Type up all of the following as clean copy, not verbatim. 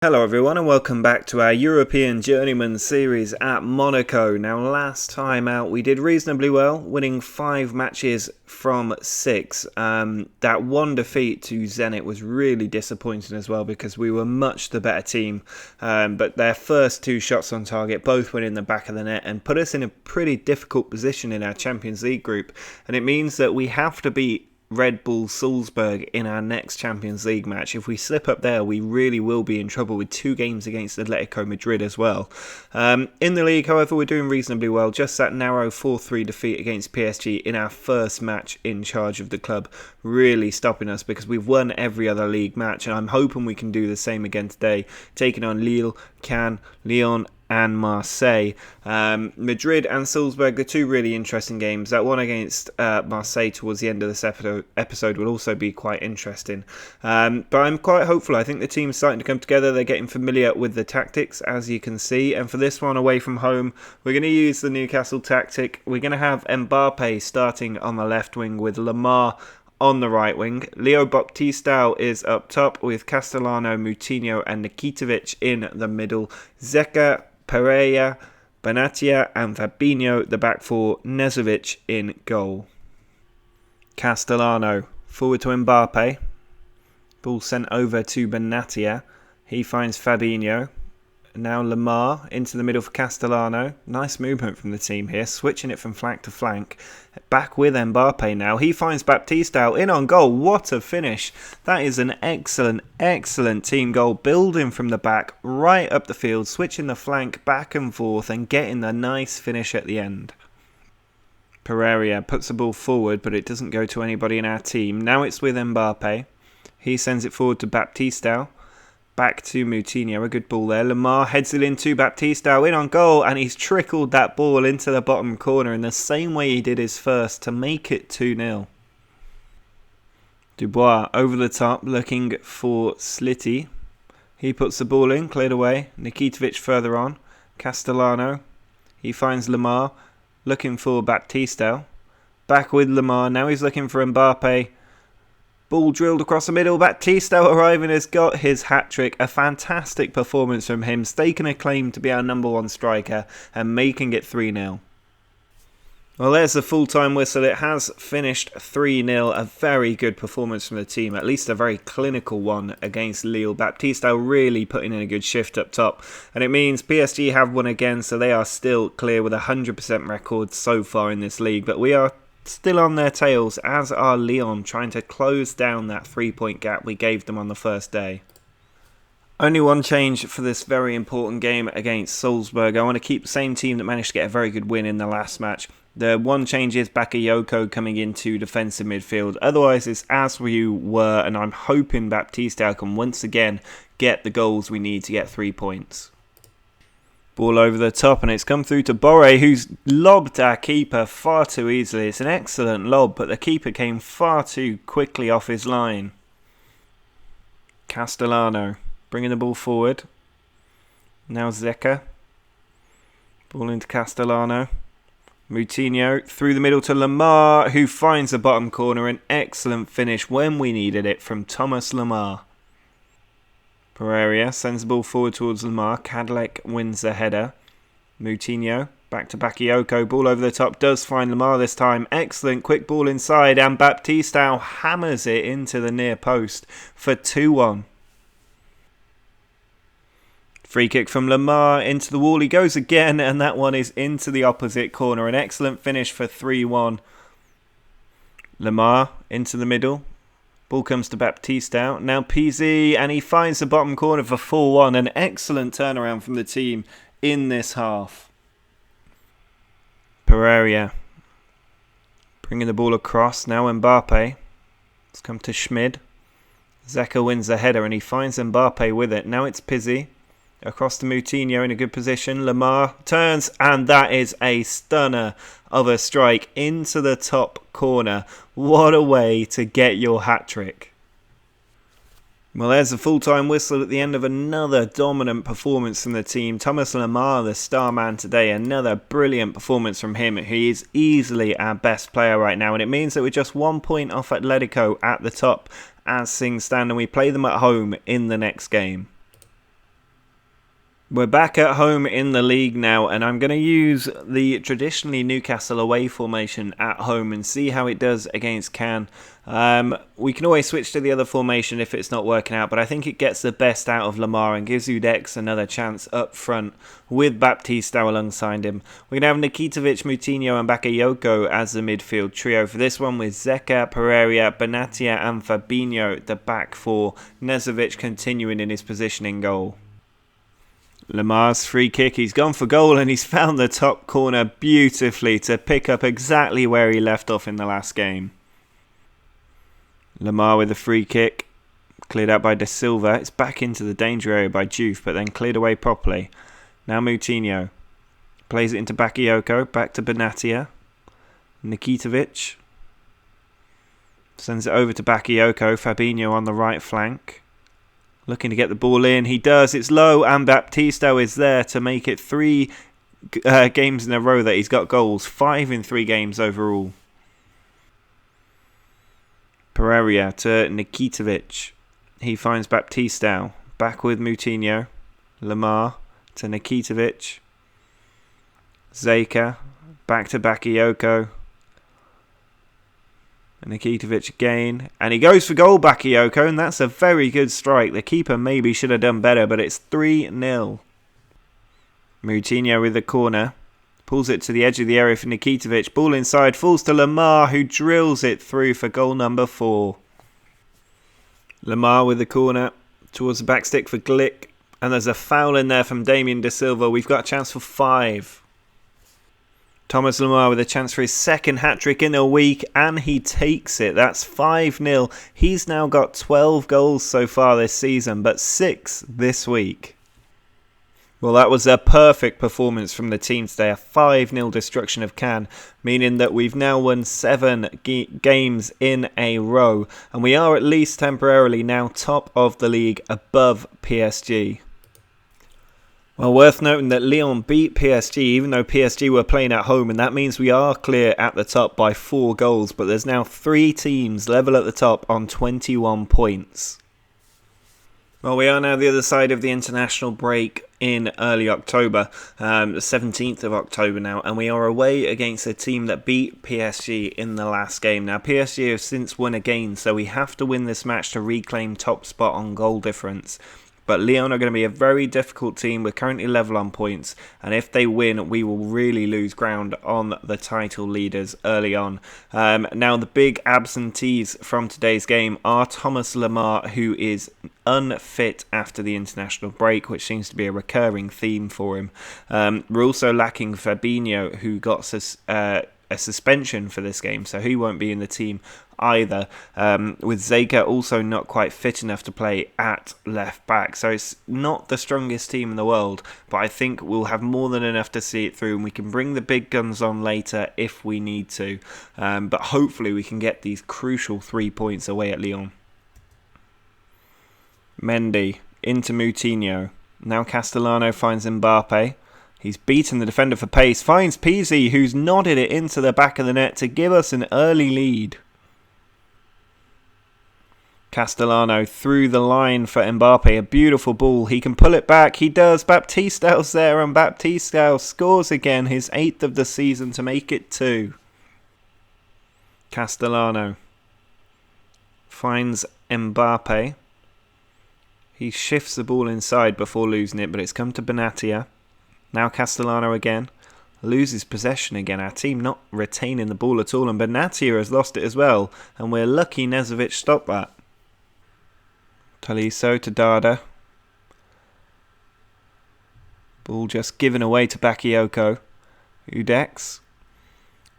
Hello everyone and welcome back to our European Journeyman series at Monaco. Now last time out we did reasonably well, winning 5 matches from 6. That one defeat to Zenit was really disappointing as well because we were much the better team. But their first 2 shots on target both went in the back of the net and put us in a pretty difficult position in our Champions League group. And it means that we have to beat Red Bull Salzburg in our next Champions League match. If we slip up there, we really will be in trouble with 2 games against Atletico Madrid as well. In the league, however, we're doing reasonably well. Just that narrow 4-3 defeat against PSG in our first match in charge of the club, really stopping us because we've won every other league match, and I'm hoping we can do the same again today, taking on Lille, Cannes, Lyon and Marseille. Madrid and Salzburg, the 2 really interesting games. That one against Marseille towards the end of this episode will also be quite interesting. But I'm quite hopeful. I think the team's starting to come together. They're getting familiar with the tactics, as you can see. And for this one away from home, we're going to use the Newcastle tactic. We're going to have Mbappe starting on the left wing with Lamar on the right wing. Leo Baptistao is up top with Castellano, Moutinho and Nikitovic in the middle. Zeka, Pereira, Benatia and Fabinho, the back 4, Nezovic in goal. Castellano forward to Mbappe. Ball sent over to Benatia. He finds Fabinho. Now Lamar into the middle for Castellano. Nice movement from the team here, switching it from flank to flank. Back with Mbappe now. He finds Baptistao in on goal. What a finish. That is an excellent team goal. Building from the back, right up the field, switching the flank back and forth and getting the nice finish at the end. Pereira puts the ball forward, but it doesn't go to anybody in our team. Now it's with Mbappe. He sends it forward to Baptistao. Back to Moutinho, a good ball there. Lamar heads it into Baptistao, in on goal, and he's trickled that ball into the bottom corner in the same way he did his first to make it 2-0. Dubois over the top, looking for Slitty. He puts the ball in, cleared away. Nikitovic further on. Castellano. He finds Lamar, looking for Baptistao. Back with Lamar, now he's looking for Mbappe. Ball drilled across the middle. Baptistao arriving has got his hat-trick. A fantastic performance from him, staking a claim to be our number 1 striker and making it 3-0. Well, there's the full-time whistle. It has finished 3-0. A very good performance from the team, at least a very clinical one against Lille. Baptistao really putting in a good shift up top. And it means PSG have won again, so they are still clear with a 100% record so far in this league. But we are still on their tails, as are Lyon, trying to close down that 3-point gap we gave them on the first day. Only one change for this very important game against Salzburg. I want to keep the same team that managed to get a very good win in the last match. The one change is Bakayoko coming into defensive midfield. Otherwise, it's as we were, and I'm hoping Baptistao can once again get the goals we need to get 3 points. Ball over the top, and it's come through to Borre, who's lobbed our keeper far too easily. It's an excellent lob, but the keeper came far too quickly off his line. Castellano bringing the ball forward. Now Zeka. Ball into Castellano. Moutinho through the middle to Lamar, who finds the bottom corner. An excellent finish when we needed it from Thomas Lamar. Pereira sends the ball forward towards Lamar. Cadillac wins the header. Moutinho back to Bakayoko. Ball over the top. Does find Lamar this time. Excellent quick ball inside. And Baptistao hammers it into the near post for 2-1. Free kick from Lamar into the wall. He goes again. And that one is into the opposite corner. An excellent finish for 3-1. Lamar into the middle. Ball comes to Baptistao. Now PZ, and he finds the bottom corner for 4-1. An excellent turnaround from the team in this half. Pereira bringing the ball across. Now Mbappe. It's come to Schmid. Zeka wins the header and he finds Mbappe with it. Now it's Pizzi. Across to Moutinho in a good position. Lamar turns, and that is a stunner of a strike into the top corner. What a way to get your hat-trick. Well, there's a full-time whistle at the end of another dominant performance from the team. Thomas Lamar, the star man today, another brilliant performance from him. He is easily our best player right now, and it means that we're just 1 point off Atletico at the top as things stand, and we play them at home in the next game. We're back at home in the league now, and I'm going to use the traditionally Newcastle away formation at home and see how it does against Cannes. We can always switch to the other formation if it's not working out, but I think it gets the best out of Lamar and gives Udex another chance up front with Baptista alongside him. We're going to have Nikitovic, Moutinho and Bakayoko as the midfield trio for this one, with Zeka, Pereira, Benatia and Fabinho at the back four. Nezovic continuing in his position in goal. Lamar's free kick, he's gone for goal and he's found the top corner beautifully to pick up exactly where he left off in the last game. Lamar with a free kick, cleared out by De Silva. It's back into the danger area by Juve, but then cleared away properly. Now Moutinho plays it into Bakayoko, back to Benatia. Nikitovic sends it over to Bakayoko, Fabinho on the right flank. Looking to get the ball in. He does. It's low and Baptista is there to make it 3 games in a row that he's got goals. 5 in 3 games overall. Pereira to Nikitovic. He finds Baptista. Back with Moutinho. Lamar to Nikitovic. Zeka. Back to Bakayoko. Nikitovic again, and he goes for goal, Bakayoko, and that's a very good strike. The keeper maybe should have done better, but it's 3-0. Moutinho with the corner, pulls it to the edge of the area for Nikitovic, ball inside, falls to Lamar, who drills it through for goal number 4. Lamar with the corner, towards the back stick for Glick, and there's a foul in there from Damien De Silva. We've got a chance for 5. Thomas Lamar with a chance for his second hat-trick in a week, and he takes it. That's 5-0. He's now got 12 goals so far this season, but 6 this week. Well, that was a perfect performance from the team today. A 5-0 destruction of Cannes, meaning that we've now won 7 games in a row, and we are at least temporarily now top of the league above PSG. Well, worth noting that Lyon beat PSG, even though PSG were playing at home, and that means we are clear at the top by 4 goals, but there's now 3 teams level at the top on 21 points. Well, we are now the other side of the international break in early October, the 17th of October now, and we are away against a team that beat PSG in the last game. Now, PSG have since won again, so we have to win this match to reclaim top spot on goal difference. But Lyon are going to be a very difficult team. We're currently level on points, and if they win, we will really lose ground on the title leaders early on. Now, the big absentees from today's game are Thomas Lamar, who is unfit after the international break, which seems to be a recurring theme for him. We're also lacking Fabinho, who got a suspension for this game, so he won't be in the team either, with Zeka also not quite fit enough to play at left back. So it's not the strongest team in the world, but I think we'll have more than enough to see it through, and we can bring the big guns on later if we need to, but hopefully we can get these crucial 3 points away at Lyon. Mendy into Moutinho. Now Castellano finds Mbappe. He's beaten the defender for pace, finds Pizzi, who's nodded it into the back of the net to give us an early lead. Castellano through the line for Mbappe, a beautiful ball. He can pull it back, he does. Baptista's there, and Baptista scores again, his 8th of the season to make it 2. Castellano finds Mbappe. He shifts the ball inside before losing it, but it's come to Benatia. Now Castellano again, loses possession again. Our team not retaining the ball at all, and Benatia has lost it as well, and we're lucky Nezovic stopped that. Tolisso to Dada. Ball just given away to Bakayoko. Udex,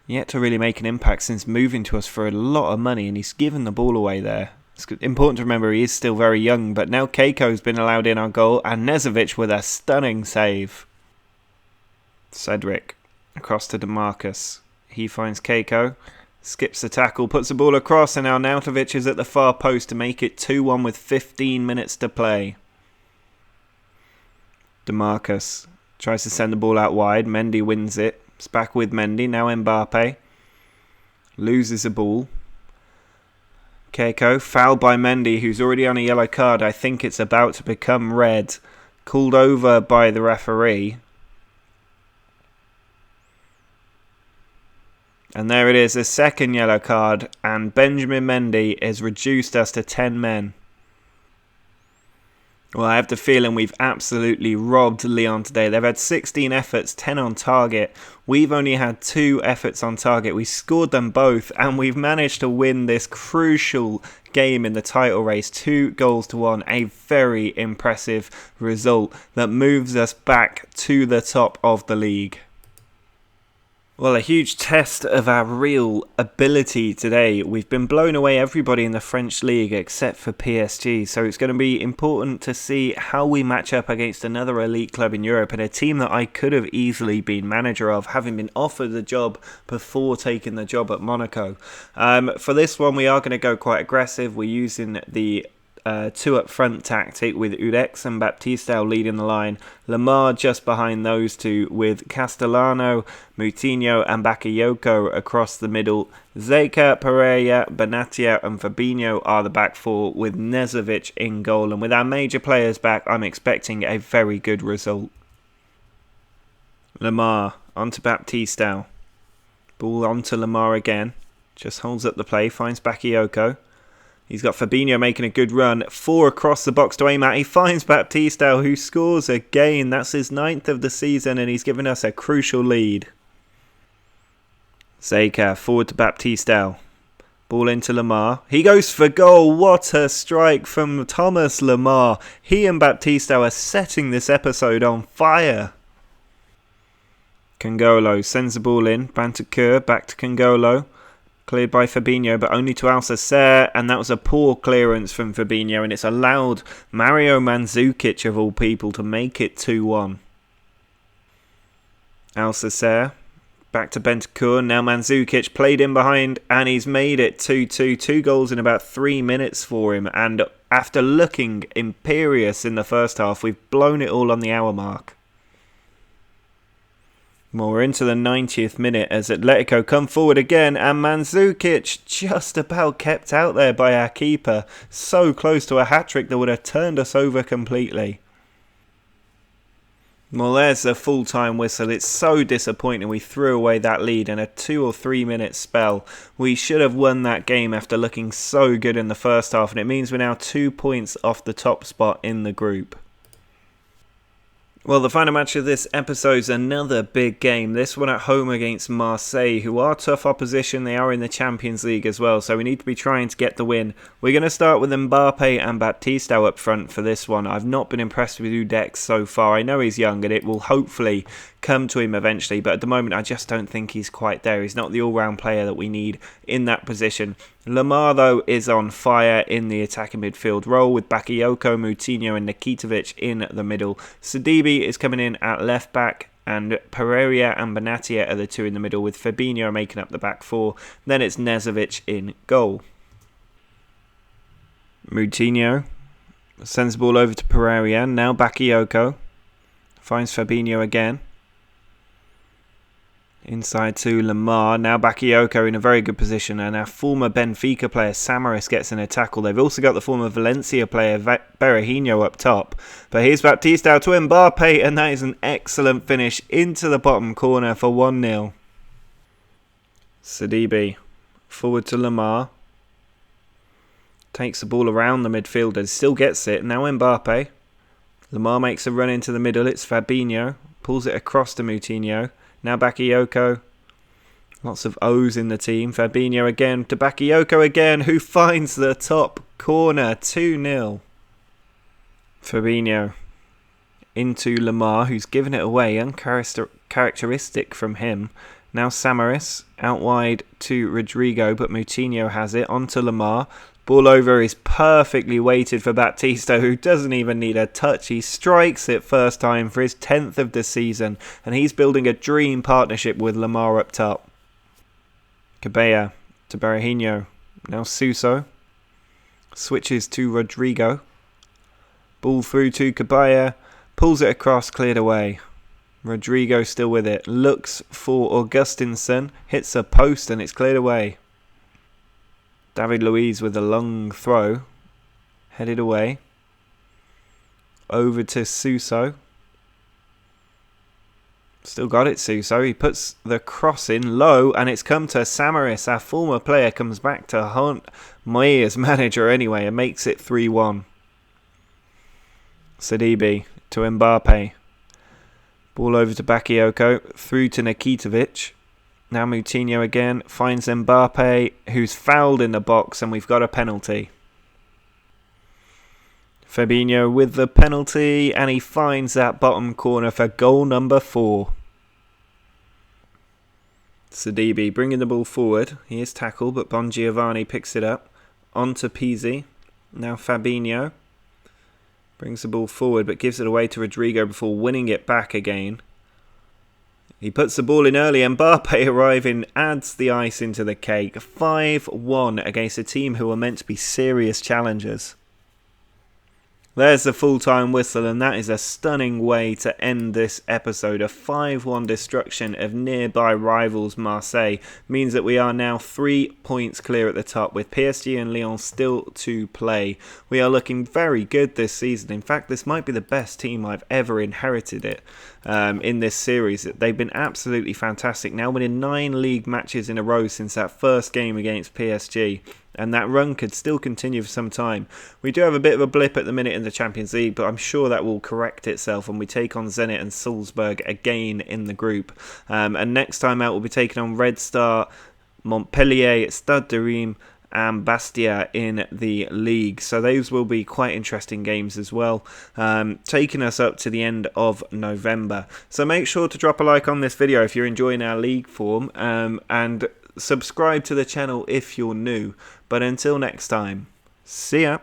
yet to really make an impact since moving to us for a lot of money, and he's given the ball away there. It's important to remember he is still very young, but now Keiko's been allowed in on goal, and Nezovic with a stunning save. Cedric across to DeMarcus. He finds Keiko, skips the tackle, puts the ball across, and now Nautovic is at the far post to make it 2-1 with 15 minutes to play. DeMarcus tries to send the ball out wide. Mendy wins it. It's back with Mendy. Now Mbappe loses the ball. Keiko fouled by Mendy, who's already on a yellow card. I think it's about to become red. called over by the referee. And there it is, a second yellow card, and Benjamin Mendy has reduced us to 10 men. Well, I have the feeling we've absolutely robbed Lyon today. They've had 16 efforts, 10 on target. We've only had 2 efforts on target. We scored them both, and we've managed to win this crucial game in the title race. 2 goals to 1. A very impressive result that moves us back to the top of the league. Well, a huge test of our real ability today. We've been blown away everybody in the French league except for PSG. So it's going to be important to see how we match up against another elite club in Europe and a team that I could have easily been manager of, having been offered the job before taking the job at Monaco. For this one, we are going to go quite aggressive. We're using the 2 up front tactic with Udex and Baptista leading the line. Lemar just behind those two with Castellano, Moutinho and Bakayoko across the middle. Zeka, Pereira, Benatia and Fabinho are the back 4 with Nezovic in goal. And with our major players back, I'm expecting a very good result. Lemar onto Baptista. Ball onto Lemar again. Just holds up the play, finds Bakayoko. He's got Fabinho making a good run. 4 across the box to aim at. He finds Baptista, who scores again. That's his 9th of the season, and he's given us a crucial lead. Zeka forward to Baptista. Ball into Lemar. He goes for goal. What a strike from Thomas Lemar. He and Baptista are setting this episode on fire. Kangolo sends the ball in. Bantakur back to Kangolo. Cleared by Fabinho, but only to Alcacer, and that was a poor clearance from Fabinho, and it's allowed Mario Mandzukic, of all people, to make it 2-1. Alcacer, back to Bentancur, now Mandzukic played in behind, and he's made it 2-2. 2 goals in about 3 minutes for him, and after looking imperious in the first half, we've blown it all on the hour mark. Well, we're into the 90th minute as Atletico come forward again, and Mandzukic just about kept out there by our keeper. So close to a hat-trick that would have turned us over completely. Well, there's the full-time whistle. It's so disappointing we threw away that lead in a 2 or 3 minute spell. We should have won that game after looking so good in the first half, and it means we're now 2 points off the top spot in the group. Well, the final match of this episode is another big game. This one at home against Marseille, who are tough opposition. They are in the Champions League as well, so we need to be trying to get the win. We're going to start with Mbappe and Baptista up front for this one. I've not been impressed with Udex so far. I know he's young and it will hopefully come to him eventually, but at the moment I just don't think he's quite there. He's not the all-round player that we need in that position. Lemar, though, is on fire in the attacking midfield role with Bakayoko, Moutinho and Nikitovic in the middle. Sidibe is coming in at left back, and Pereira and Benatia are the 2 in the middle, with Fabinho making up the back 4. Then it's Nezovic in goal. Moutinho sends the ball over to Pereira. Now Bakayoko finds Fabinho again. Inside to Lemar. Now Bakayoko in a very good position, and our former Benfica player Samaris gets in a tackle. They've also got the former Valencia player Berahino up top. But here's Baptista to Mbappe, and that is an excellent finish into the bottom corner for 1-0. Sidibe forward to Lemar. Takes the ball around the midfielder, still gets it. Now Mbappe. Lemar makes a run into the middle. It's Fabinho. Pulls it across to Moutinho. Now Bakayoko. Lots of O's in the team. Fabinho again to Bakayoko again, who finds the top corner. 2-0. Fabinho into Lemar, who's given it away. Uncharacteristic from him. Now Samaris out wide to Rodrigo, but Moutinho has it. Onto Lemar. Ball over is perfectly weighted for Baptista, who doesn't even need a touch. He strikes it first time for his 10th of the season, and he's building a dream partnership with Lemar up top. Cabella to Berahino. Now Suso switches to Rodrigo. Ball through to Cabella. Pulls it across, cleared away. Rodrigo still with it. Looks for Augustinsson. Hits a post and it's cleared away. David Luiz with a long throw. Headed away. over to Suso. Still got it, Suso. He puts the cross in low, and it's come to Samaris. Our former player comes back to haunt Moyes' manager anyway, and makes it 3-1. Sidibe to Mbappe. Ball over to Bakayoko, through to Nikitovic. Now Moutinho again, finds Mbappe, who's fouled in the box, and we've got a penalty. Fabinho with the penalty, and he finds that bottom corner for goal number 4. Sidibe bringing the ball forward. He is tackled, but Bongiovanni picks it up. On to Pizzi. Now Fabinho brings the ball forward, but gives it away to Rodrigo before winning it back again. He puts the ball in early. Mbappe arriving adds the ice into the cake. 5-1 against a team who are meant to be serious challengers. There's the full-time whistle, and that is a stunning way to end this episode. A 5-1 destruction of nearby rivals Marseille means that we are now 3 points clear at the top, with PSG and Lyon still to play. We are looking very good this season. In fact, this might be the best team I've ever inherited in this series. They've been absolutely fantastic. Now winning 9 league matches in a row since that first game against PSG. And that run could still continue for some time. We do have a bit of a blip at the minute in the Champions League, but I'm sure that will correct itself when we take on Zenit and Salzburg again in the group. And next time out, we'll be taking on Red Star, Montpellier, Stade de Reims, and Bastia in the league. So those will be quite interesting games as well, taking us up to the end of November. So make sure to drop a like on this video if you're enjoying our league form, and subscribe to the channel if you're new. But until next time, see ya.